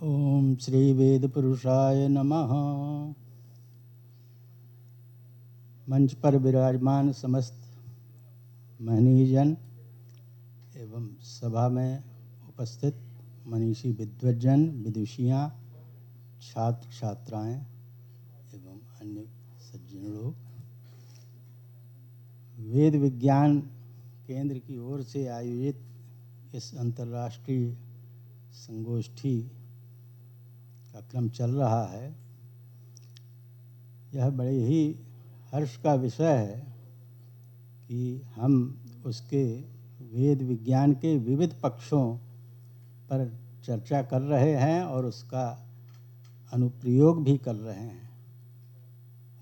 ओम श्री वेद पुरुषाय नमः। मंच पर विराजमान समस्त महनीजन एवं सभा में उपस्थित मनीषी विद्वज्जन, विदुषियाँ, छात्र छात्राएं एवं अन्य सज्जन लोग, वेद विज्ञान केंद्र की ओर से आयोजित इस अंतर्राष्ट्रीय संगोष्ठी का क्रम चल रहा है। यह बड़े ही हर्ष का विषय है कि हम उसके वेद विज्ञान के विविध पक्षों पर चर्चा कर रहे हैं और उसका अनुप्रयोग भी कर रहे हैं,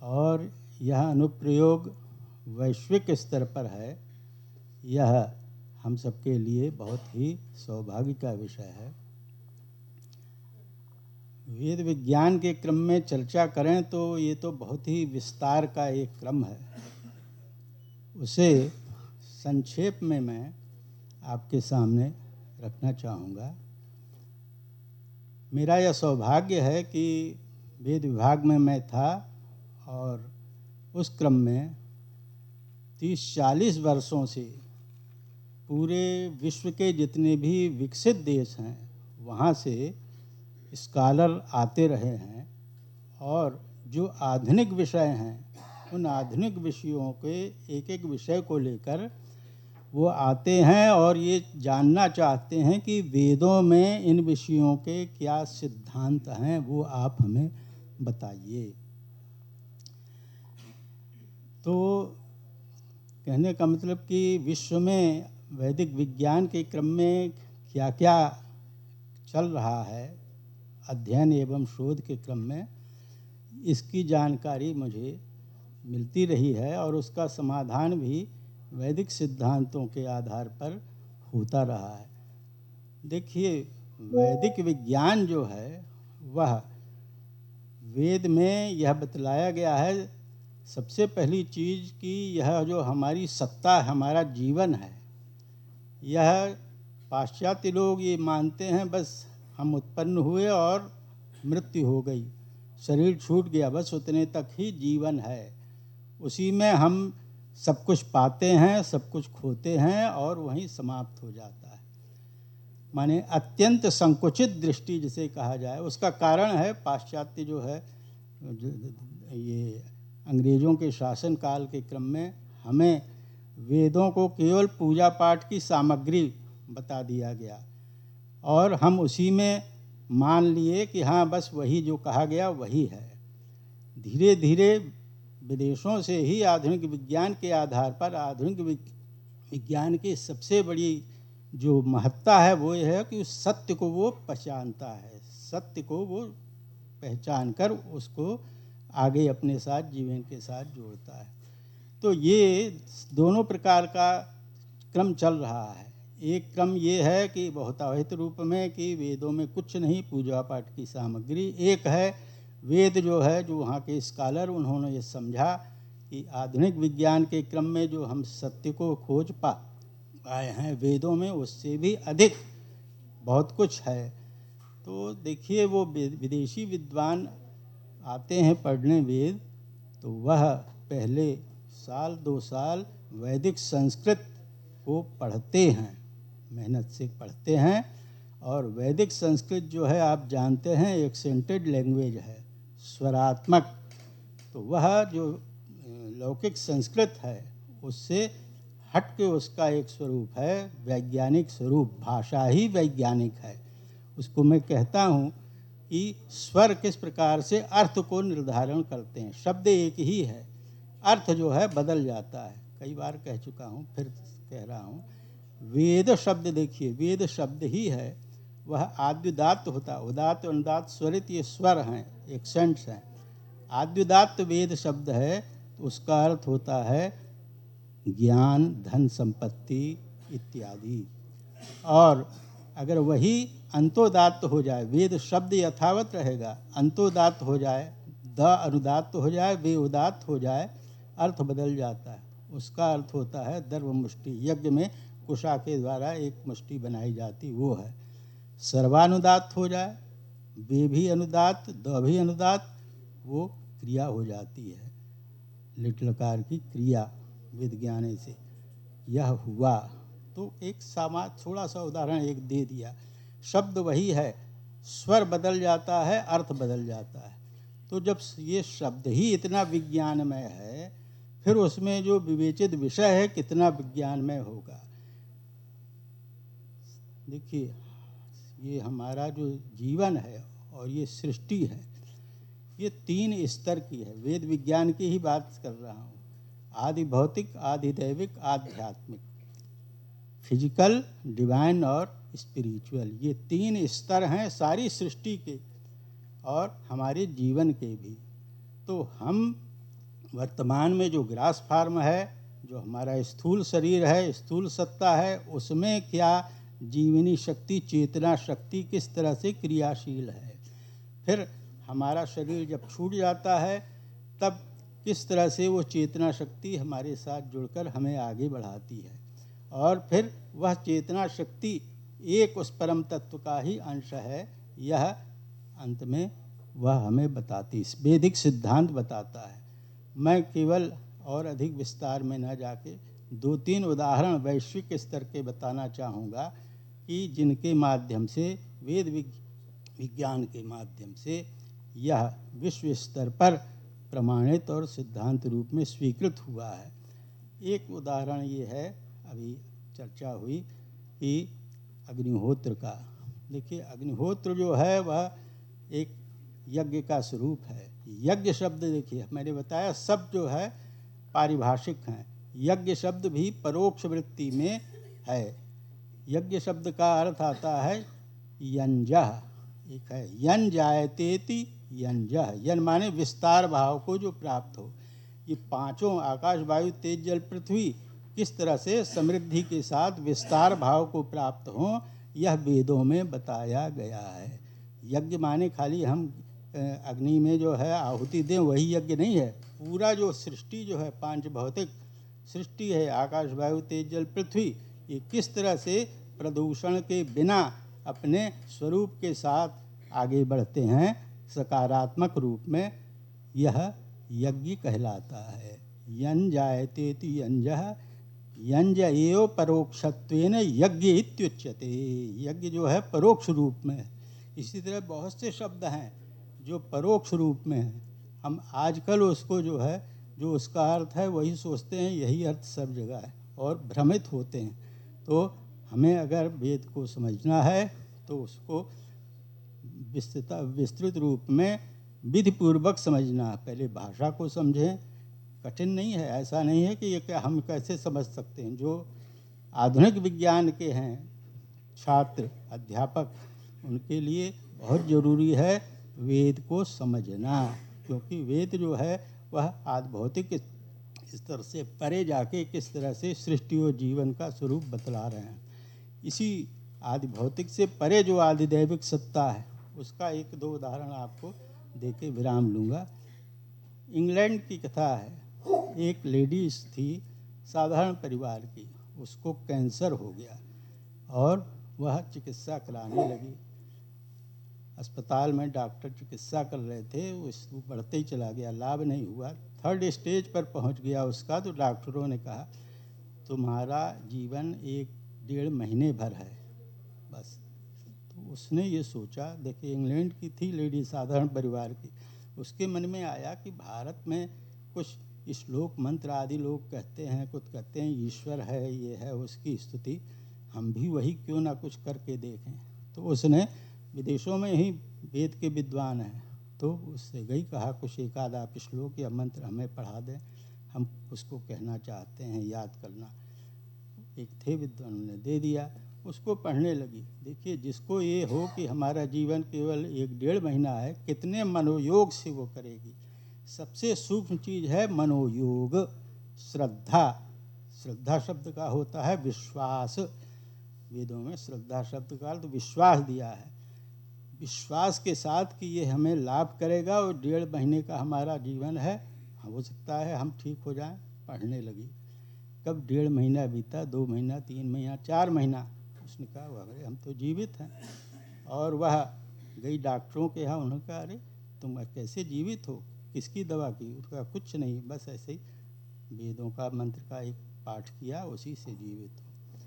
और यह अनुप्रयोग वैश्विक स्तर पर है। यह हम सबके लिए बहुत ही सौभाग्य का विषय है। वेद विज्ञान के क्रम में चर्चा करें तो ये तो बहुत ही विस्तार का एक क्रम है। उसे संक्षेप में मैं आपके सामने रखना चाहूँगा। मेरा यह सौभाग्य है कि वेद विभाग में मैं था और उस क्रम में 30-40 वर्षों से पूरे विश्व के जितने भी विकसित देश हैं वहाँ से स्कॉलर आते रहे हैं, और जो आधुनिक विषय हैं उन आधुनिक विषयों के एक एक विषय को लेकर वो आते हैं और ये जानना चाहते हैं कि वेदों में इन विषयों के क्या सिद्धांत हैं, वो आप हमें बताइए। तो कहने का मतलब कि विश्व में वैदिक विज्ञान के क्रम में क्या क्या चल रहा है अध्ययन एवं शोध के क्रम में, इसकी जानकारी मुझे मिलती रही है और उसका समाधान भी वैदिक सिद्धांतों के आधार पर होता रहा है। देखिए, वैदिक विज्ञान जो है वह वेद में यह बतलाया गया है, सबसे पहली चीज़ कि यह जो हमारी सत्ता, हमारा जीवन है, यह पाश्चात्य लोग ये मानते हैं बस हम उत्पन्न हुए और मृत्यु हो गई, शरीर छूट गया, बस उतने तक ही जीवन है। उसी में हम सब कुछ पाते हैं, सब कुछ खोते हैं और वहीं समाप्त हो जाता है। माने अत्यंत संकुचित दृष्टि जिसे कहा जाए। उसका कारण है पाश्चात्य जो है, ये अंग्रेज़ों के शासन काल के क्रम में हमें वेदों को केवल पूजा पाठ की सामग्री बता दिया गया और हम उसी में मान लिए कि हाँ बस वही जो कहा गया वही है। धीरे धीरे विदेशों से ही आधुनिक विज्ञान के आधार पर आधुनिक विज्ञान की सबसे बड़ी जो महत्ता है वो ये है कि उस सत्य को वो पहचानता है, सत्य को वो पहचान कर उसको आगे अपने साथ जीवन के साथ जोड़ता है। तो ये दोनों प्रकार का क्रम चल रहा है। एक क्रम ये है कि बहुतायत रूप में कि वेदों में कुछ नहीं, पूजा पाठ की सामग्री। एक है वेद जो है, जो वहाँ के स्कॉलर उन्होंने ये समझा कि आधुनिक विज्ञान के क्रम में जो हम सत्य को खोज पाए हैं वेदों में, उससे भी अधिक बहुत कुछ है। तो देखिए, वो विदेशी विद्वान आते हैं पढ़ने वेद, तो वह पहले साल 2 साल वैदिक संस्कृत को पढ़ते हैं, मेहनत से पढ़ते हैं। और वैदिक संस्कृत जो है आप जानते हैं एक्सेंटेड लैंग्वेज है, स्वरात्मक। तो वह जो लौकिक संस्कृत है उससे हट के उसका एक स्वरूप है, वैज्ञानिक स्वरूप। भाषा ही वैज्ञानिक है। उसको मैं कहता हूँ कि स्वर किस प्रकार से अर्थ को निर्धारण करते हैं। शब्द एक ही है, अर्थ जो है बदल जाता है। कई बार कह चुका हूँ, फिर कह रहा हूँ। वेद शब्द देखिए, वेद शब्द ही है, वह आद्युदात्त होता है। उदात्त अनुदात्त स्वरित ये स्वर हैं, एक्सेंट्स हैं। आद्युदात्त वेद शब्द है तो उसका अर्थ होता है ज्ञान, धन, संपत्ति इत्यादि। और अगर वही अंतोदात्त हो जाए, वेद शब्द यथावत रहेगा, अंतोदात्त हो जाए, द अनुदात्त हो जाए, वे उदात्त हो जाए, अर्थ बदल जाता है। उसका अर्थ होता है दर्भ मुष्टि। यज्ञ में कुशा के द्वारा एक मुष्टि बनाई जाती, वो है। सर्वानुदात्त हो जाए वे भी अनुदात, द भी अनुदात, वो क्रिया हो जाती है। लिट्लकार की क्रिया वेद ज्ञाने से यह हुआ। तो एक थोड़ा सा उदाहरण एक दे दिया। शब्द वही है, स्वर बदल जाता है, अर्थ बदल जाता है। तो जब ये शब्द ही इतना विज्ञानमय है, फिर उसमें जो विवेचित विषय है कितना विज्ञानमय होगा। देखिए, ये हमारा जो जीवन है और ये सृष्टि है, ये 3 स्तर की है। वेद विज्ञान की ही बात कर रहा हूँ। आदि भौतिक, आदि दैविक, आध्यात्मिक, फिजिकल, डिवाइन और स्पिरिचुअल। ये 3 स्तर हैं सारी सृष्टि के और हमारे जीवन के भी। तो हम वर्तमान में जो ग्रास फॉर्म है, जो हमारा स्थूल शरीर है, स्थूल सत्ता है, उसमें क्या जीवनी शक्ति, चेतना शक्ति किस तरह से क्रियाशील है। फिर हमारा शरीर जब छूट जाता है तब किस तरह से वो चेतना शक्ति हमारे साथ जुड़कर हमें आगे बढ़ाती है। और फिर वह चेतना शक्ति एक उस परम तत्व का ही अंश है। यह अंत में वह हमें बताती, वैदिक सिद्धांत बताता है। मैं केवल और अधिक विस्तार में न जाके 2-3 उदाहरण वैश्विक स्तर के बताना चाहूँगा कि जिनके माध्यम से, वेद विज्ञान के माध्यम से यह विश्व स्तर पर प्रमाणित और सिद्धांत रूप में स्वीकृत हुआ है। एक उदाहरण ये है, अभी चर्चा हुई कि अग्निहोत्र का। देखिए, अग्निहोत्र जो है वह एक यज्ञ का स्वरूप है। यज्ञ शब्द, देखिए मैंने बताया सब जो है पारिभाषिक हैं। यज्ञ शब्द भी परोक्ष वृत्ति में है। यज्ञ शब्द का अर्थ आता है यंजः। एक है यन जायतेति यंजः। यन माने विस्तार भाव को जो प्राप्त हो। ये 5 आकाश, वायु, तेज, जल, पृथ्वी किस तरह से समृद्धि के साथ विस्तार भाव को प्राप्त हो, यह वेदों में बताया गया है। यज्ञ माने खाली हम अग्नि में जो है आहुति दें वही यज्ञ नहीं है। पूरा जो सृष्टि जो है, 5 भौतिक सृष्टि है, आकाश, वायु, तेज, जल, पृथ्वी, ये किस तरह से प्रदूषण के बिना अपने स्वरूप के साथ आगे बढ़ते हैं सकारात्मक रूप में, यह यज्ञ कहलाता है। यन जायतेति यंजः, यंज एव परोक्षत्वेन यज्ञ इत्युच्यते। यज्ञ जो है परोक्ष रूप में है। इसी तरह बहुत से शब्द हैं जो परोक्ष रूप में हैं। हम आजकल उसको जो है, जो उसका अर्थ है वही सोचते हैं यही अर्थ सब जगह है और भ्रमित होते हैं। तो हमें अगर वेद को समझना है तो उसको विस्तृत रूप में विधिपूर्वक समझना। पहले भाषा को समझें, कठिन नहीं है। ऐसा नहीं है कि ये क्या हम कैसे समझ सकते हैं। जो आधुनिक विज्ञान के हैं छात्र, अध्यापक, उनके लिए बहुत ज़रूरी है वेद को समझना, क्योंकि वेद जो है वह आदि भौतिक स्तर से परे जाके किस तरह से सृष्टि और जीवन का स्वरूप बतला रहे हैं। इसी आदि भौतिक से परे जो आदि दैविक सत्ता है, उसका 1-2 उदाहरण आपको देके विराम लूँगा। इंग्लैंड की कथा है। एक लेडीज थी, साधारण परिवार की, उसको कैंसर हो गया और वह चिकित्सा कराने लगी। अस्पताल में डॉक्टर चिकित्सा कर रहे थे, वो बढ़ते ही चला गया, लाभ नहीं हुआ। 3rd स्टेज पर पहुंच गया उसका। तो डॉक्टरों ने कहा तुम्हारा जीवन 1-1.5 महीने भर है बस। तो उसने ये सोचा, देखिए इंग्लैंड की थी लेडी, साधारण परिवार की, उसके मन में आया कि भारत में कुछ श्लोक मंत्र आदि लोग कहते हैं, कुछ कहते हैं ईश्वर है, ये है, उसकी स्तुति, हम भी वही क्यों ना कुछ करके देखें। तो उसने, विदेशों में ही वेद के विद्वान हैं, तो उससे गई, कहा कुछ 1-आध आप श्लोक या मंत्र हमें पढ़ा दें, हम उसको कहना चाहते हैं, याद करना। एक थे विद्वान, ने दे दिया, उसको पढ़ने लगी। देखिए, जिसको ये हो कि हमारा जीवन केवल 1-1.5 महीना है, कितने मनोयोग से वो करेगी। सबसे सूक्ष्म चीज़ है मनोयोग, श्रद्धा। श्रद्धा शब्द का होता है विश्वास। वेदों में श्रद्धा शब्द का अर्थ विश्वास दिया है। विश्वास के साथ कि ये हमें लाभ करेगा और 1.5 महीने का हमारा जीवन है, हो सकता है हम ठीक हो जाएं। पढ़ने लगी। कब 1.5 महीना बीता, 2 महीना, 3 महीना, 4 महीना, उसने कहा अरे हम तो जीवित हैं। और वह गई डॉक्टरों के यहाँ, उन्होंने कहा अरे तुम कैसे जीवित हो, किसकी दवा की? उसका कुछ नहीं, बस ऐसे ही वेदों का मंत्र का एक पाठ किया, उसी से जीवित हो।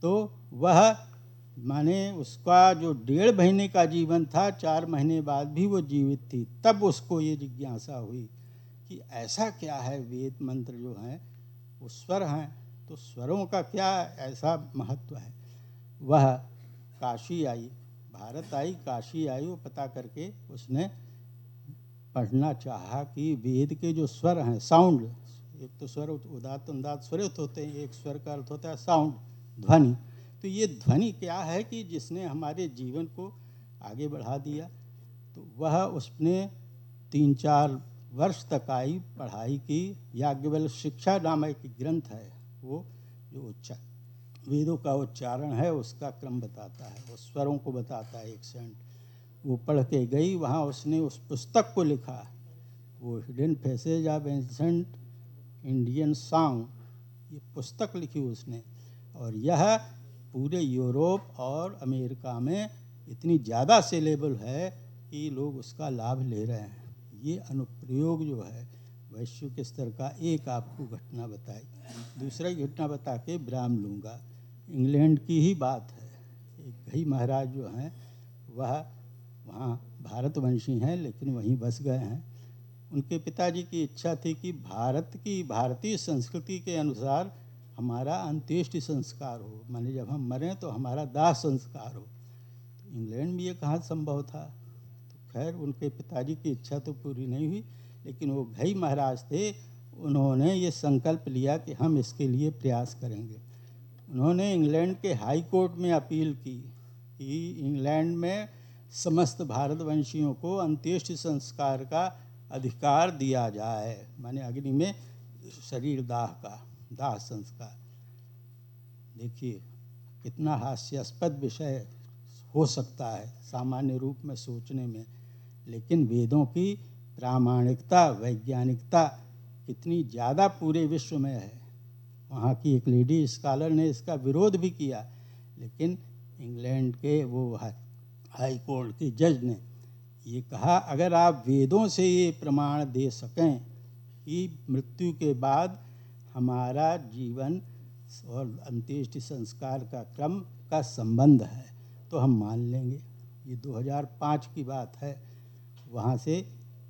तो वह माने उसका जो 1.5 महीने का जीवन था, 4 महीने बाद भी वो जीवित थी। तब उसको ये जिज्ञासा हुई कि ऐसा क्या है, वेद मंत्र जो हैं वो स्वर हैं, तो स्वरों का क्या ऐसा महत्व है। वह काशी आई, भारत आई, काशी आई, वो पता करके उसने पढ़ना चाहा कि वेद के जो स्वर हैं, साउंड, एक तो स्वर उदात्त अनुदात्त स्वरित होते हैं, एक स्वर का अर्थ होता है साउंड, ध्वनि। तो ये ध्वनि क्या है कि जिसने हमारे जीवन को आगे बढ़ा दिया। तो वह उसने 3-4 वर्ष तक आई, पढ़ाई की। याज्ञवल्क्य शिक्षा नामक एक ग्रंथ है, वो जो वेदों का उच्चारण है उसका क्रम बताता है, वो स्वरों को बताता है एक्सेंट। वो पढ़ के गई वहाँ, उसने उस पुस्तक को लिखा, वो hidden faces of ancient Indian song, ये पुस्तक लिखी उसने। और यह पूरे यूरोप और अमेरिका में इतनी ज़्यादा सेलेबल है कि लोग उसका लाभ ले रहे हैं। ये अनुप्रयोग जो है वैश्विक स्तर का। एक आपको घटना बताई, दूसरा घटना बता के विराम लूँगा। इंग्लैंड की ही बात है। एक घई महाराज जो हैं वह वहाँ भारतवंशी हैं, लेकिन वहीं बस गए हैं। उनके पिताजी की इच्छा थी कि भारतीय संस्कृति के अनुसार हमारा अंत्येष्टि संस्कार हो, माने जब हम मरें तो हमारा दाह संस्कार हो। तो इंग्लैंड में ये कहाँ संभव था। तो खैर उनके पिताजी की इच्छा तो पूरी नहीं हुई, लेकिन वो घई महाराज थे, उन्होंने ये संकल्प लिया कि हम इसके लिए प्रयास करेंगे। उन्होंने इंग्लैंड के हाई कोर्ट में अपील की कि इंग्लैंड में समस्त भारतवंशियों को अंत्येष्टि संस्कार का अधिकार दिया जाए, माने अग्नि में शरीर दाह संस्कार। देखिए कितना हास्यास्पद विषय हो सकता है सामान्य रूप में सोचने में, लेकिन वेदों की प्रामाणिकता, वैज्ञानिकता कितनी ज़्यादा पूरे विश्व में है। वहाँ की एक लेडी स्कॉलर ने इसका विरोध भी किया, लेकिन इंग्लैंड के वो हाई कोर्ट के जज ने ये कहा, अगर आप वेदों से ये प्रमाण दे सकें कि मृत्यु के बाद हमारा जीवन और अंत्येष्टि संस्कार का क्रम का संबंध है तो हम मान लेंगे। ये 2005 की बात है। वहाँ से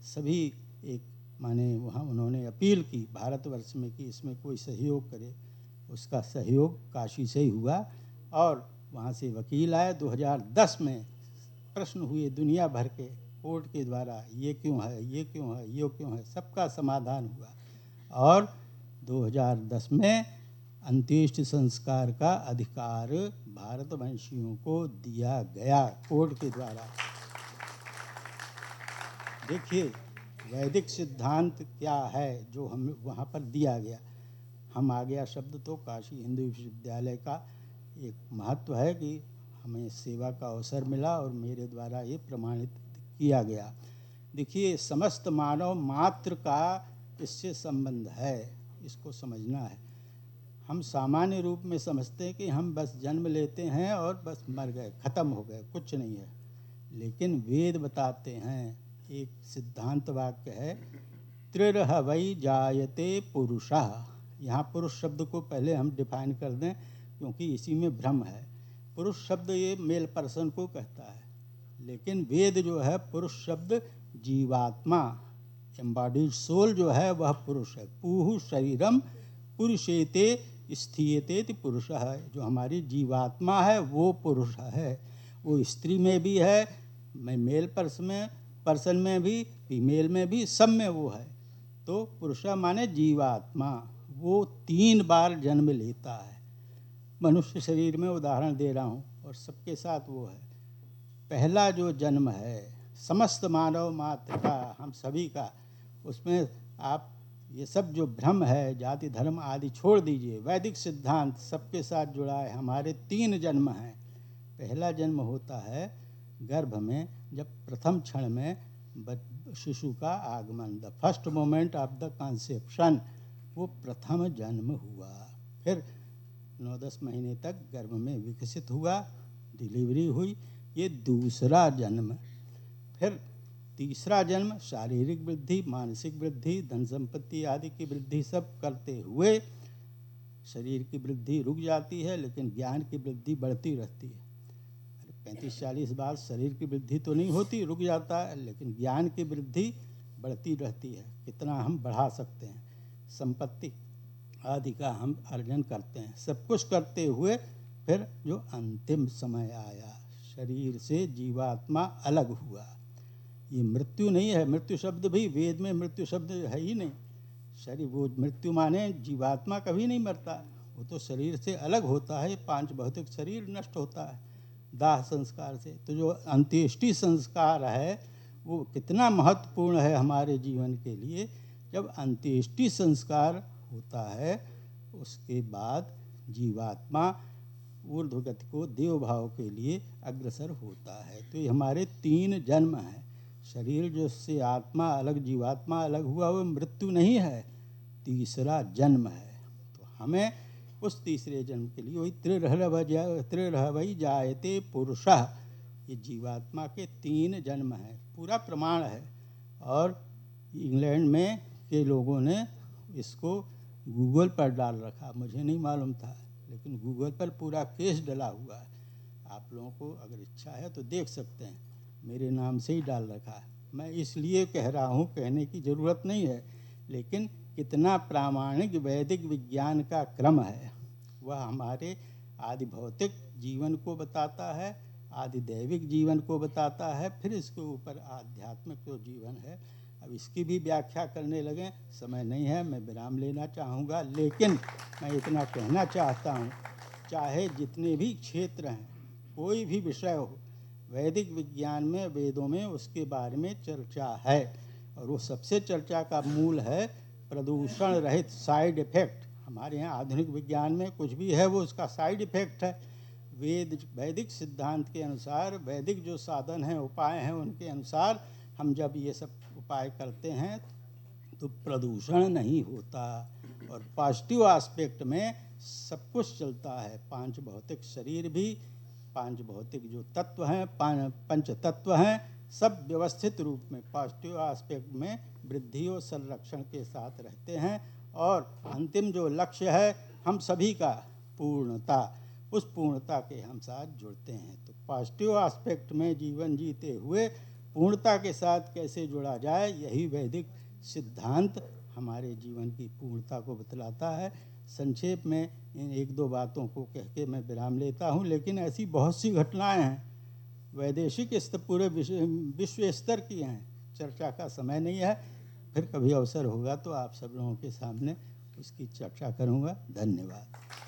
सभी एक माने वहाँ उन्होंने अपील की भारतवर्ष में कि इसमें कोई सहयोग करे। उसका सहयोग काशी से ही हुआ और वहाँ से वकील आए। 2010 में प्रश्न हुए दुनिया भर के कोर्ट के द्वारा, ये क्यों है, ये क्यों है, ये क्यों है, सबका समाधान हुआ और 2010 में अंत्येष्टि संस्कार का अधिकार भारतवंशियों को दिया गया कोर्ट के द्वारा। देखिए वैदिक सिद्धांत क्या है जो हमें वहाँ पर दिया गया। हम आ गया शब्द तो काशी हिंदू विश्वविद्यालय का एक महत्व है कि हमें सेवा का अवसर मिला और मेरे द्वारा ये प्रमाणित किया गया। देखिए समस्त मानव मात्र का इससे संबंध है, इसको समझना है। हम सामान्य रूप में समझते हैं कि हम बस जन्म लेते हैं और बस मर गए, ख़त्म हो गए, कुछ नहीं है। लेकिन वेद बताते हैं, एक सिद्धांत वाक्य है, त्रिरह वै जायते पुरुषः। यहाँ पुरुष शब्द को पहले हम डिफाइन कर दें क्योंकि इसी में भ्रम है। पुरुष शब्द ये मेल पर्सन को कहता है, लेकिन वेद जो है पुरुष शब्द जीवात्मा, एम्बॉडीड सोल जो है वह पुरुष है। पूहु शरीरम पुरुषेते स्थीयते पुरुष है, जो हमारी जीवात्मा है वो पुरुष है। वो स्त्री में भी है, मेल पर्सन में भी, फीमेल में भी, सब में वो है। तो पुरुष माने जीवात्मा, वो 3 बार जन्म लेता है। मनुष्य शरीर में उदाहरण दे रहा हूँ और सबके साथ वो है। पहला जो जन्म है समस्त मानव मात्र का, हम सभी का, उसमें आप ये सब जो भ्रम है जाति धर्म आदि छोड़ दीजिए। वैदिक सिद्धांत सबके साथ जुड़ा है। हमारे 3 जन्म हैं। पहला जन्म होता है गर्भ में, जब प्रथम क्षण में शिशु का आगमन, the first moment of the conception, वो प्रथम जन्म हुआ। फिर 9-10 महीने तक गर्भ में विकसित हुआ, डिलीवरी हुई, ये दूसरा जन्म। फिर तीसरा जन्म शारीरिक वृद्धि, मानसिक वृद्धि, धन संपत्ति आदि की वृद्धि सब करते हुए शरीर की वृद्धि रुक जाती है, लेकिन ज्ञान की वृद्धि बढ़ती रहती है। 35-40 बाद शरीर की वृद्धि तो नहीं होती, रुक जाता है, लेकिन ज्ञान की वृद्धि बढ़ती रहती है। कितना हम बढ़ा सकते हैं, संपत्ति आदि का हम अर्जन करते हैं। सब कुछ करते हुए फिर जो अंतिम समय आया, शरीर से जीवात्मा अलग हुआ। ये मृत्यु नहीं है, मृत्यु शब्द भी वेद में मृत्यु शब्द है ही नहीं। शरीर, वो मृत्यु माने जीवात्मा कभी नहीं मरता, वो तो शरीर से अलग होता है। 5 भौतिक शरीर नष्ट होता है दाह संस्कार से। तो जो अंत्येष्टि संस्कार है वो कितना महत्वपूर्ण है हमारे जीवन के लिए। जब अंत्येष्टि संस्कार होता है उसके बाद जीवात्मा ऊर्ध्व गति को देव भाव के लिए अग्रसर होता है। तो ये हमारे 3 जन्म हैं। शरीर जो से आत्मा अलग, जीवात्मा अलग हुआ, वो मृत्यु नहीं है, तीसरा जन्म है। तो हमें उस तीसरे जन्म के लिए वही त्रिरहवै जायते पुरुषः, ये जीवात्मा के 3 जन्म हैं, पूरा प्रमाण है। और इंग्लैंड में के लोगों ने इसको गूगल पर डाल रखा, मुझे नहीं मालूम था, लेकिन गूगल पर पूरा केस डला हुआ है। आप लोगों को अगर इच्छा है तो देख सकते हैं, मेरे नाम से ही डाल रखा है। मैं इसलिए कह रहा हूँ, कहने की ज़रूरत नहीं है, लेकिन कितना प्रामाणिक वैदिक विज्ञान का क्रम है। वह हमारे आदि भौतिक जीवन को बताता है, आदि दैविक जीवन को बताता है, फिर इसके ऊपर आध्यात्मिक जो जीवन है। अब इसकी भी व्याख्या करने लगे, समय नहीं है, मैं विराम लेना चाहूँगा। लेकिन मैं इतना कहना चाहता हूँ, चाहे जितने भी क्षेत्र हैं, कोई भी विषय हो, वैदिक विज्ञान में, वेदों में उसके बारे में चर्चा है। और वो सबसे चर्चा का मूल है प्रदूषण रहित साइड इफ़ेक्ट। हमारे यहाँ आधुनिक विज्ञान में कुछ भी है वो उसका साइड इफ़ेक्ट है। वैदिक सिद्धांत के अनुसार, वैदिक जो साधन हैं, उपाय हैं, उनके अनुसार हम जब ये सब उपाय करते हैं तो प्रदूषण नहीं होता। और पॉजिटिव एस्पेक्ट में सब कुछ चलता है। 5 भौतिक शरीर भी, 5 भौतिक जो तत्व हैं, 5 पंच तत्व हैं, सब व्यवस्थित रूप में पॉजिटिव एस्पेक्ट में वृद्धि और संरक्षण के साथ रहते हैं। और अंतिम जो लक्ष्य है हम सभी का, पूर्णता, उस पूर्णता के हम साथ जुड़ते हैं। तो पॉजिटिव एस्पेक्ट में जीवन जीते हुए पूर्णता के साथ कैसे जुड़ा जाए, यही वैदिक सिद्धांत हमारे जीवन की पूर्णता को बतलाता है। संक्षेप में इन 1-2 बातों को कह के मैं विराम लेता हूँ। लेकिन ऐसी बहुत सी घटनाएं हैं, वैदेशिक स्तर, पूरे विश्व स्तर की हैं, चर्चा का समय नहीं है। फिर कभी अवसर होगा तो आप सब लोगों के सामने उसकी चर्चा करूँगा। धन्यवाद।